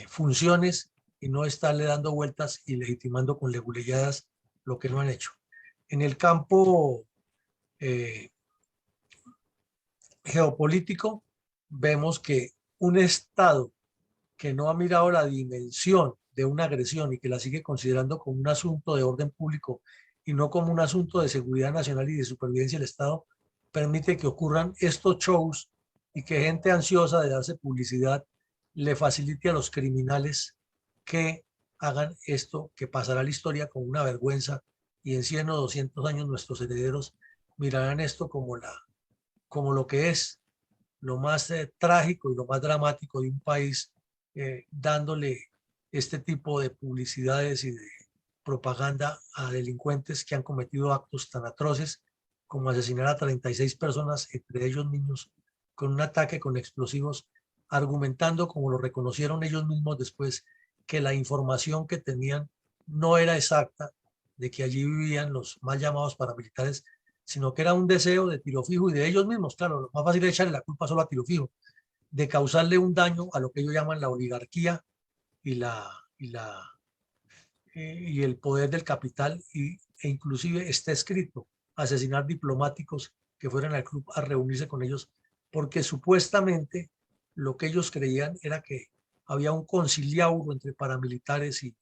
S1: funciones, y no estarle dando vueltas y legitimando con leguleyadas lo que no han hecho. En el campo geopolítico, vemos que un Estado que no ha mirado la dimensión de una agresión y que la sigue considerando como un asunto de orden público y no como un asunto de seguridad nacional y de supervivencia del Estado, permite que ocurran estos shows, y que gente ansiosa de darse publicidad le facilite a los criminales que hagan esto, que pasará a la historia como una vergüenza, y en 100 o 200 años nuestros herederos mirarán esto como lo que es lo más trágico y lo más dramático de un país, dándole este tipo de publicidades y de propaganda a delincuentes que han cometido actos tan atroces como asesinar a 36 personas, entre ellos niños, con un ataque con explosivos, argumentando, como lo reconocieron ellos mismos después, que la información que tenían no era exacta, de que allí vivían los mal llamados paramilitares, sino que era un deseo de Tiro Fijo y de ellos mismos. Claro, lo más fácil es echarle la culpa solo a Tiro Fijo, de causarle un daño a lo que ellos llaman la oligarquía y, y el poder del capital, e inclusive está escrito asesinar diplomáticos que fueran al club a reunirse con ellos, porque supuestamente lo que ellos creían era que había un conciliaburo entre paramilitares y,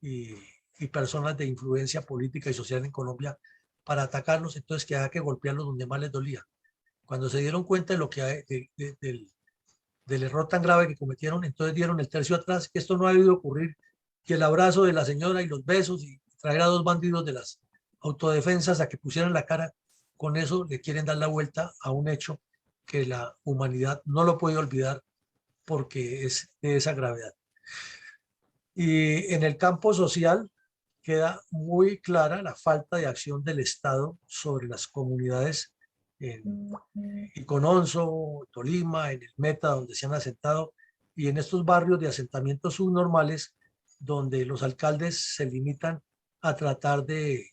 S1: y personas de influencia política y social en Colombia para atacarlos, entonces que había que golpearlos donde más les dolía. Cuando se dieron cuenta de lo que del error tan grave que cometieron, entonces dieron el tercio atrás, que esto no ha debido ocurrir, que el abrazo de la señora y los besos y traer a dos bandidos de las autodefensas a que pusieran la cara, con eso le quieren dar la vuelta a un hecho que la humanidad no lo puede olvidar porque es de esa gravedad. Y en el campo social queda muy clara la falta de acción del Estado sobre las comunidades en Icononso, Tolima, en el Meta, donde se han asentado, y en estos barrios de asentamientos subnormales, donde los alcaldes se limitan a tratar de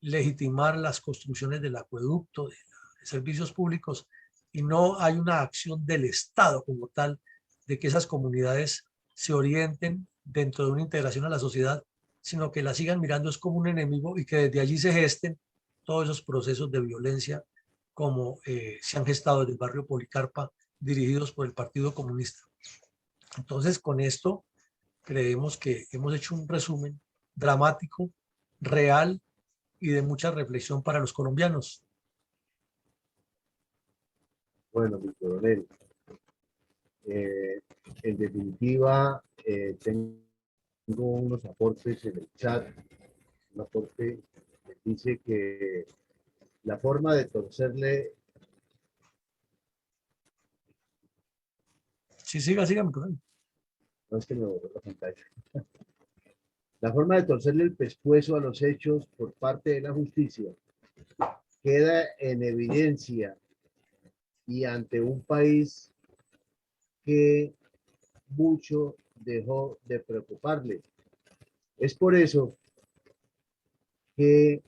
S1: legitimar las construcciones del acueducto, de servicios públicos, y no hay una acción del Estado como tal de que esas comunidades se orienten dentro de una integración a la sociedad, sino que la sigan mirando es como un enemigo y que desde allí se gesten todos esos procesos de violencia como se han gestado desde el barrio Policarpa, dirigidos por el Partido Comunista. Entonces, con esto creemos que hemos hecho un resumen dramático, real y de mucha reflexión para los colombianos.
S2: Bueno, mi coronel, en definitiva, tengo unos aportes en el chat. Un aporte que dice que la forma de torcerle...
S1: Sí, siga, mi coronel.
S2: No, es que me borró la pantalla. La forma de torcerle el pescuezo a los hechos por parte de la justicia queda en evidencia y ante un país que mucho dejó de preocuparle. Es por eso que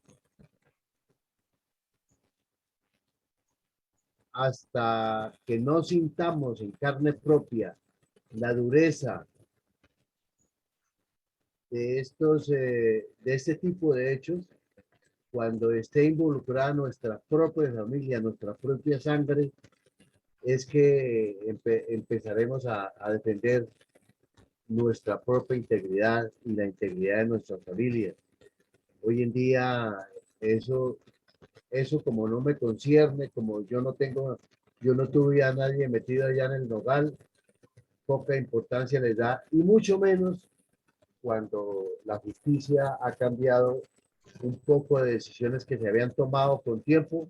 S2: hasta que no sintamos en carne propia la dureza de este tipo de hechos, cuando esté involucrada nuestra propia familia, nuestra propia sangre, es que empezaremos a defender nuestra propia integridad y la integridad de nuestras familias. Hoy en día eso como no me concierne, como yo no tuve a nadie metido allá en el nogal, poca importancia les da, y mucho menos cuando la justicia ha cambiado un poco de decisiones que se habían tomado con tiempo,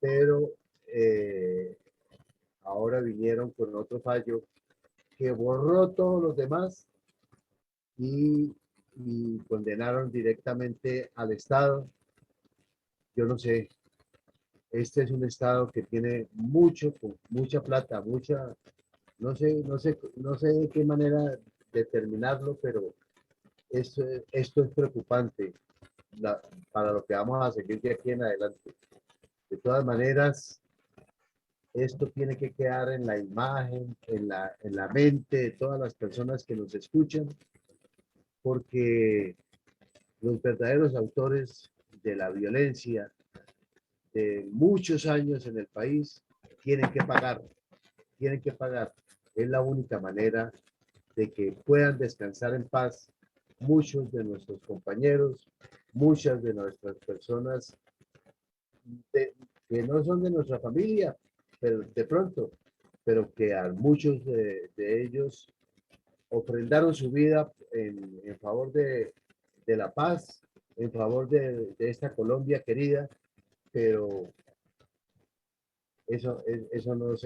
S2: pero ahora vinieron con otro fallo que borró todos los demás y condenaron directamente al Estado. Yo no sé, este es un Estado que tiene mucha plata, no sé de qué manera determinarlo, pero esto es preocupante para lo que vamos a seguir de aquí en adelante. De todas maneras, esto tiene que quedar en la imagen, en la mente de todas las personas que nos escuchan, porque los verdaderos autores de la violencia de muchos años en el país tienen que pagar. Es la única manera de que puedan descansar en paz muchos de nuestros compañeros, muchas de nuestras personas que no son de nuestra familia, pero de pronto, pero que a muchos de ellos ofrendaron su vida en favor de la paz, en favor de esta Colombia querida, pero eso no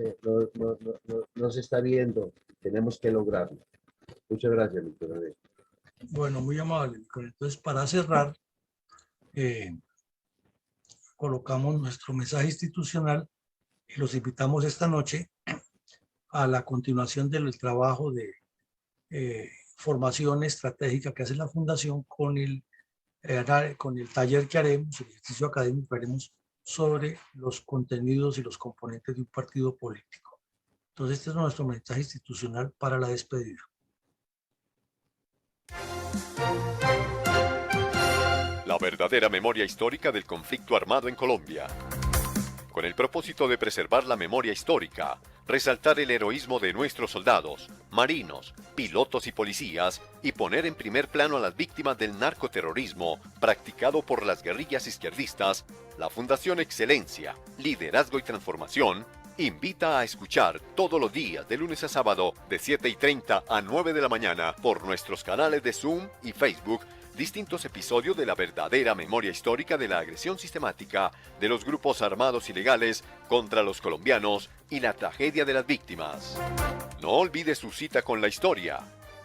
S2: se está viendo. Tenemos que lograrlo. Muchas gracias, mi coronel.
S1: Bueno, muy amable. Entonces, para cerrar, colocamos nuestro mensaje institucional y los invitamos esta noche a la continuación del trabajo de formación estratégica que hace la Fundación con el taller que haremos, el ejercicio académico que haremos sobre los contenidos y los componentes de un partido político. Entonces, este es nuestro mensaje institucional para la despedida.
S3: La verdadera memoria histórica del conflicto armado en Colombia. Con el propósito de preservar la memoria histórica, resaltar el heroísmo de nuestros soldados, marinos, pilotos y policías y poner en primer plano a las víctimas del narcoterrorismo practicado por las guerrillas izquierdistas, la Fundación Excelencia, Liderazgo y Transformación invita a escuchar todos los días de lunes a sábado de 7:30 a 9 de la mañana por nuestros canales de Zoom y Facebook distintos episodios de la verdadera memoria histórica de la agresión sistemática de los grupos armados ilegales contra los colombianos y la tragedia de las víctimas. No olvide su cita con la historia.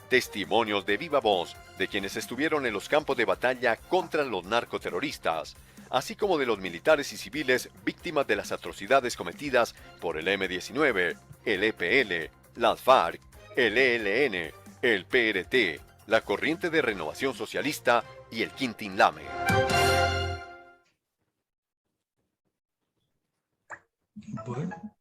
S3: Testimonios de viva voz de quienes estuvieron en los campos de batalla contra los narcoterroristas, así como de los militares y civiles víctimas de las atrocidades cometidas por el M-19, el EPL, las FARC, el ELN, el PRT, la Corriente de Renovación Socialista y el Quintín Lame.
S1: Bueno.